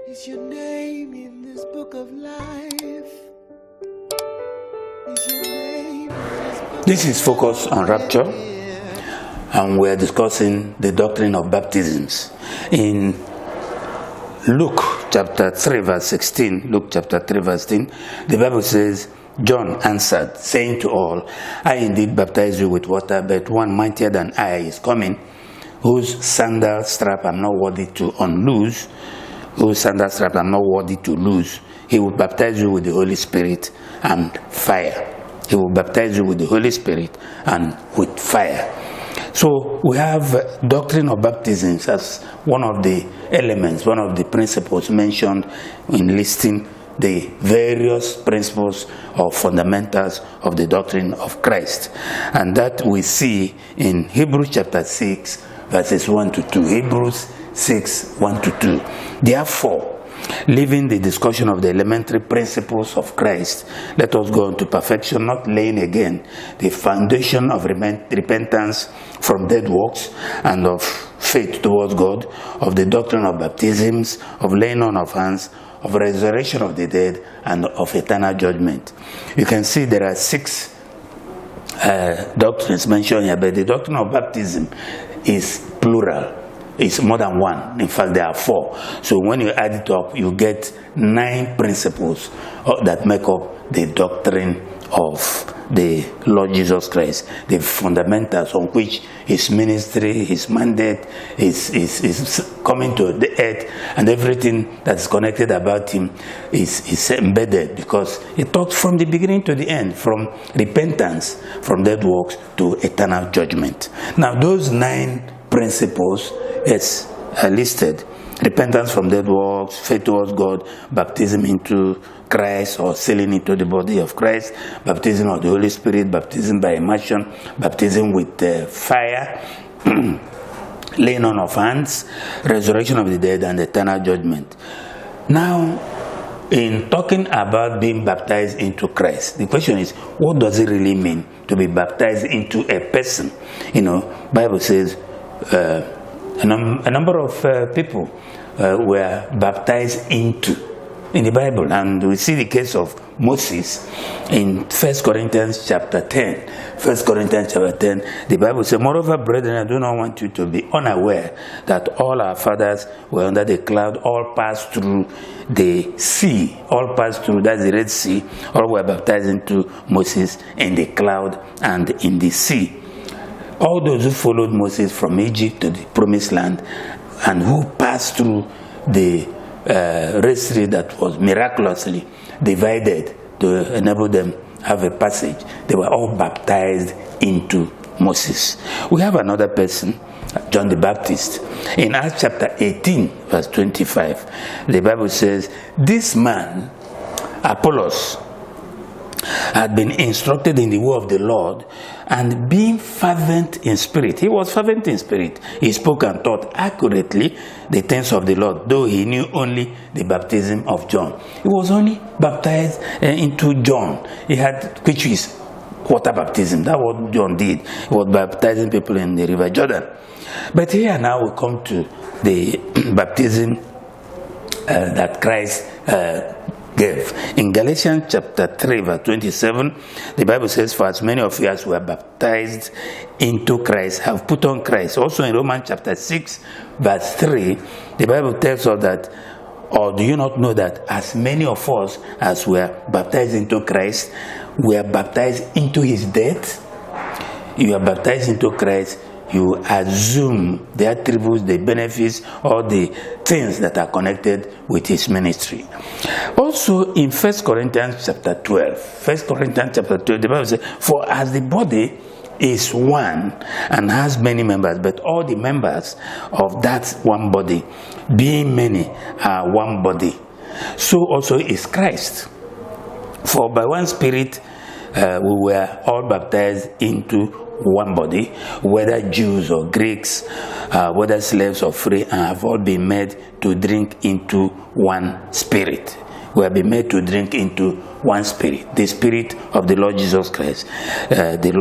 Is your name in this book of life? Is your name in this book? This is Focus on Rapture, and we are discussing the doctrine of baptisms. In Luke chapter 3 verse 16, Luke chapter 3 verse 16, the Bible says, John answered, saying to all, I indeed baptize you with water, but one mightier than I is coming, whose sandal strap I'm not worthy to unloose, whose sandal strap I'm not worthy to loose. He will baptize you with the Holy Spirit and fire. He will baptize you with the Holy Spirit and with fire. So we have doctrine of baptisms as one of the elements, one of the principles mentioned in listing the various principles or fundamentals of the doctrine of Christ. And that we see in Hebrews chapter 6, verses 1 to 2. Hebrews 6, 1 to 2. Therefore, leaving the discussion of the elementary principles of Christ, let us go on to perfection, not laying again the foundation of repentance from dead works and of faith towards God, of the doctrine of baptisms, of laying on of hands, of resurrection of the dead, and of eternal judgment. You can see there are 6 doctrines mentioned here, but the doctrine of baptism is plural. It's more than one. In fact, there are 4. So when you add it up, you get 9 principles that make up the doctrine of the Lord Jesus Christ, the fundamentals on which his ministry, his mandate is coming to the earth, and everything that's connected about him is embedded, because it talks from the beginning to the end, from repentance from dead works to eternal judgment. Now those 9 principles is listed: repentance from dead works, faith towards God, baptism into Christ or sealing into the body of Christ, baptism of the Holy Spirit, baptism by immersion, baptism with fire, laying on of hands, resurrection of the dead, and eternal judgment. Now, in talking about being baptized into Christ, the question is, what does it really mean to be baptized into a person? You know, Bible says a number of people were baptized into in the Bible, and we see the case of Moses in 1 Corinthians chapter 10. 1 Corinthians chapter 10, the Bible says, moreover, brethren, I do not want you to be unaware that all our fathers were under the cloud, all passed through the sea, all passed through, that's the Red Sea, all were baptized into Moses in the cloud and in the sea. All those who followed Moses from Egypt to the promised land and who passed through the Red Sea that was miraculously divided to enable them have a passage, they were all baptized into Moses. We have another person, John the Baptist. In Acts chapter 18, verse 25, the Bible says, this man, Apollos, had been instructed in the way of the Lord, and being fervent in spirit. He was fervent in spirit. He spoke and taught accurately the things of the Lord, though he knew only the baptism of John. He was only baptized into John. He had, which is water baptism. That's what John did. He was baptizing people in the river Jordan. But here now we come to the baptism that Christ gave. In Galatians chapter 3 verse 27, the Bible says, for as many of you as were baptized into Christ have put on Christ. Also in Romans chapter 6 verse 3, the Bible tells us that, or do you not know that as many of us as were baptized into Christ were baptized into his death? You are baptized into Christ, you assume the attributes, the benefits, or the things that are connected with his ministry. Also in 1 Corinthians chapter 12, 1 Corinthians chapter 12, the Bible says, for as the body is one and has many members, but all the members of that one body, being many, are one body, so also is Christ. For by one Spirit we were all baptized into one body, whether Jews or Greeks, whether slaves or free, and have all been made to drink into one Spirit. We have been made to drink into one Spirit, the Spirit of the Lord Jesus Christ, the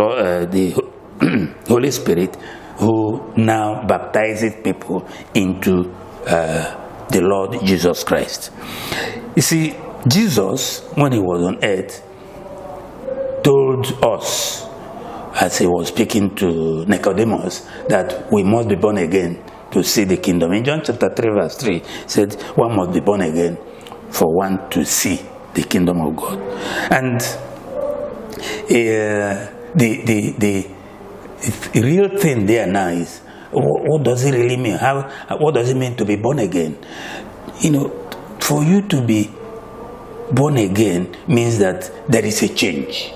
Holy Spirit, who now baptizes people into the Lord Jesus Christ. You see, Jesus, when he was on earth, told us, as he was speaking to Nicodemus, that we must be born again to see the kingdom. In John chapter 3 verse 3, he said, one must be born again for one to see the kingdom of God. And the real thing there now is, what does it really mean? What does it mean to be born again? You know, for you to be born again means that there is a change.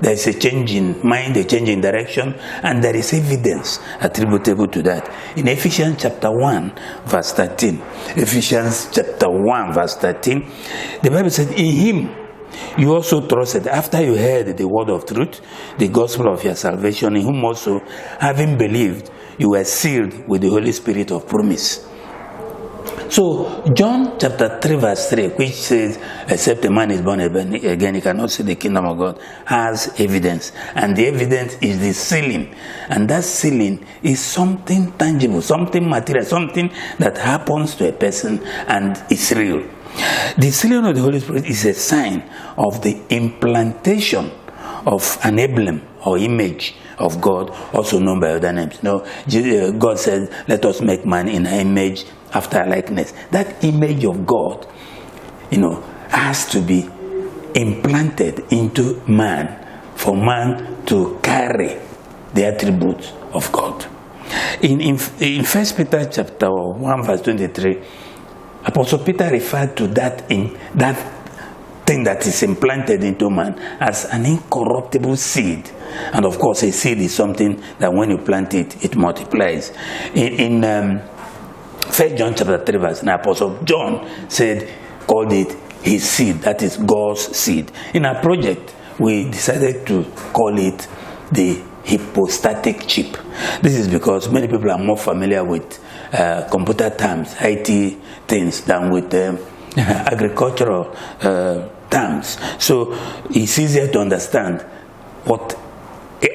There is a change in mind, a change in direction, and there is evidence attributable to that. In Ephesians chapter 1, verse 13, Ephesians chapter 1, verse 13, the Bible said, in him you also trusted, after you heard the word of truth, the gospel of your salvation, in whom also, having believed, you were sealed with the Holy Spirit of promise. So, John chapter 3 verse 3, which says, except a man is born again, he cannot see the kingdom of God, has evidence. And the evidence is the sealing. And that sealing is something tangible, something material, something that happens to a person and is real. The sealing of the Holy Spirit is a sign of the implantation of an emblem or image of God, also known by other names. No, God said, let us make man in our image, after our likeness. That image of God, has to be implanted into man for man to carry the attributes of God. In 1 Peter chapter 1 verse 23, Apostle Peter referred to that thing that is implanted into man as an incorruptible seed. And of course, a seed is something that when you plant it, it multiplies. In 1 John chapter 3 verse 9, Apostle John called it his seed, that is God's seed. In our project, we decided to call it the hypostatic chip. This is because many people are more familiar with computer terms, IT things, than with agricultural terms. So it's easier to understand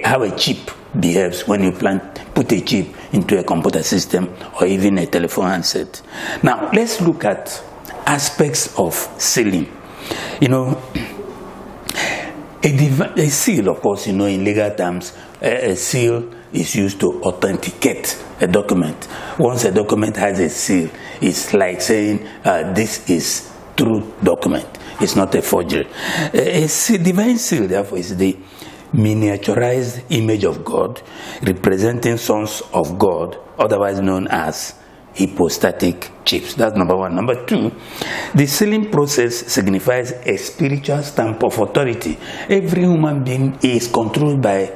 how a chip behaves when you put a chip into a computer system or even a telephone handset. Now, let's look at aspects of sealing. A seal, of course, in legal terms, a seal is used to authenticate a document. Once a document has a seal, it's like saying this is true document. It's not a forgery. A divine seal, therefore, is the miniaturized image of God, representing sons of God, otherwise known as hypostatic chips. That's number one. Number two, the sealing process signifies a spiritual stamp of authority. Every human being is controlled by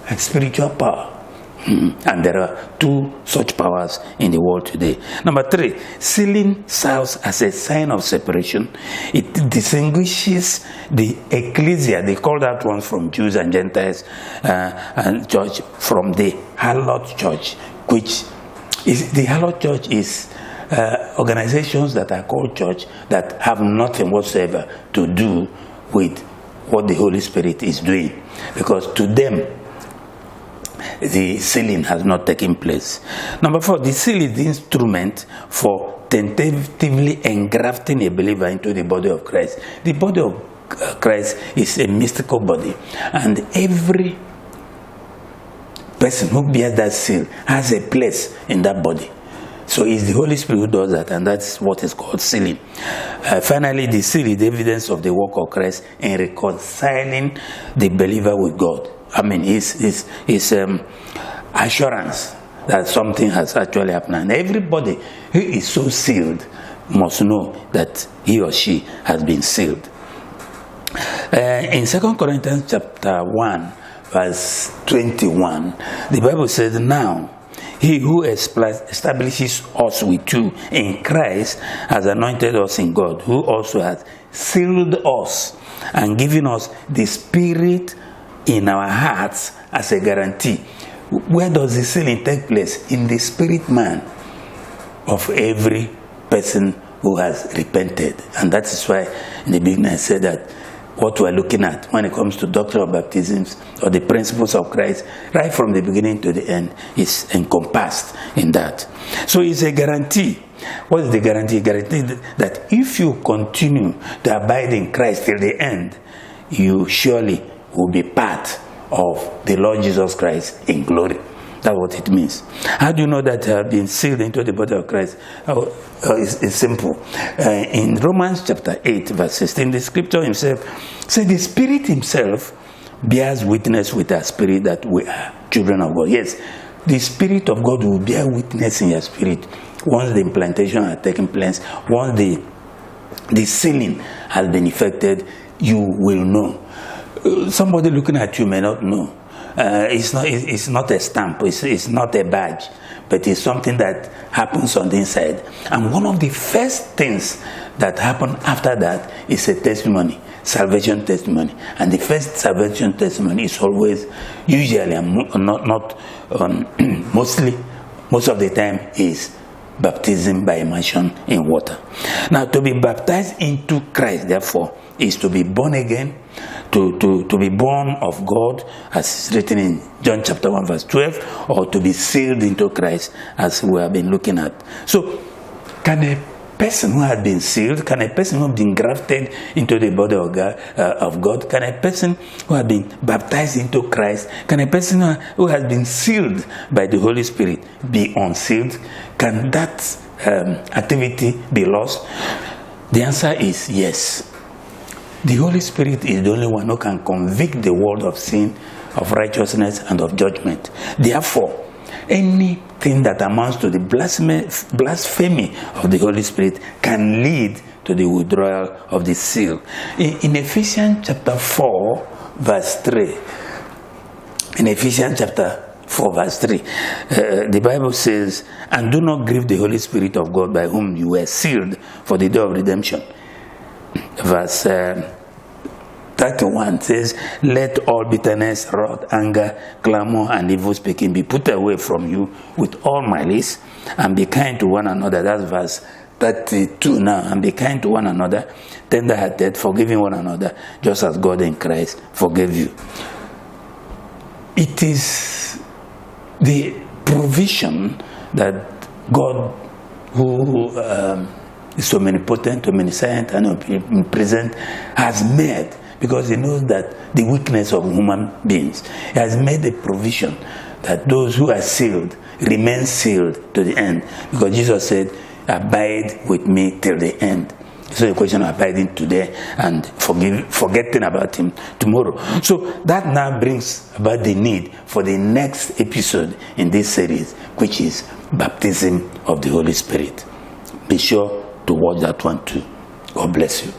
a spiritual power. And there are two such powers in the world today. Number three, sealing serves as a sign of separation. It distinguishes the ecclesia, they call that one from Jews and Gentiles and church, from the harlot church, which is the harlot church is organizations that are called church that have nothing whatsoever to do with what the Holy Spirit is doing, because to them the sealing has not taken place. Number four, the seal is the instrument for tentatively engrafting a believer into the body of Christ. The body of Christ is a mystical body, and every person who bears that seal has a place in that body. So it's the Holy Spirit who does that, and that's what is called sealing. Finally, the seal is the evidence of the work of Christ in reconciling the believer with God. I mean, his assurance that something has actually happened. And everybody who is so sealed must know that he or she has been sealed. In 2 Corinthians chapter 1, verse 21, the Bible says, now, he who establishes us with you in Christ has anointed us in God, who also has sealed us and given us the Spirit in our hearts as a guarantee. Where does the sealing take place? In the spirit man of every person who has repented. And that is why in the beginning I said that what we're looking at when it comes to doctrine of baptisms or the principles of Christ, right from the beginning to the end, is encompassed in that. So it's a guarantee What is the guarantee? Guarantee that if you continue to abide in Christ till the end, you surely will be part of the Lord Jesus Christ in glory. That's what it means. How do you know that you have been sealed into the body of Christ? It's simple. In Romans chapter 8, verse 16, the scripture himself said, the Spirit himself bears witness with our spirit that we are children of God. Yes, the Spirit of God will bear witness in your spirit once the implantation has taken place, once the sealing has been effected, you will know. Somebody looking at you may not know. It's not a stamp, it's not a badge, but it's something that happens on the inside. And one of the first things that happen after that is a testimony, salvation testimony. And the first salvation testimony is always, usually, mostly, most of the time, is baptism by immersion in water. Now, to be baptized into Christ, therefore, is to be born again, to be born of God, as is written in John chapter 1 verse 12, or to be sealed into Christ, as we have been looking at. So, can a person who has been sealed, can a person who has been grafted into the body of God, can a person who has been baptized into Christ, can a person who has been sealed by the Holy Spirit be unsealed? Can that activity be lost? The answer is yes. The Holy Spirit is the only one who can convict the world of sin, of righteousness, and of judgment. Therefore, anything that amounts to the blasphemy of the Holy Spirit can lead to the withdrawal of the seal. In Ephesians chapter 4, verse 3, in Ephesians chapter 4, verse 3, the Bible says, and do not grieve the Holy Spirit of God, by whom you were sealed for the day of redemption. Verse 31 says, let all bitterness, wrath, anger, clamor, and evil speaking be put away from you with all malice, and be kind to one another. That's verse 32 now. And be kind to one another, tender-hearted, forgiving one another, just as God in Christ forgave you. It is the provision that God, who is so omnipotent, omniscient, and omnipresent, has made, because he knows that the weakness of human beings. He has made a provision that those who are sealed remain sealed to the end, because Jesus said, abide with me till the end. So the question of abiding today and forgetting about him tomorrow. So that now brings about the need for the next episode in this series, which is baptism of the Holy Spirit. Be sure to watch that one too. God bless you.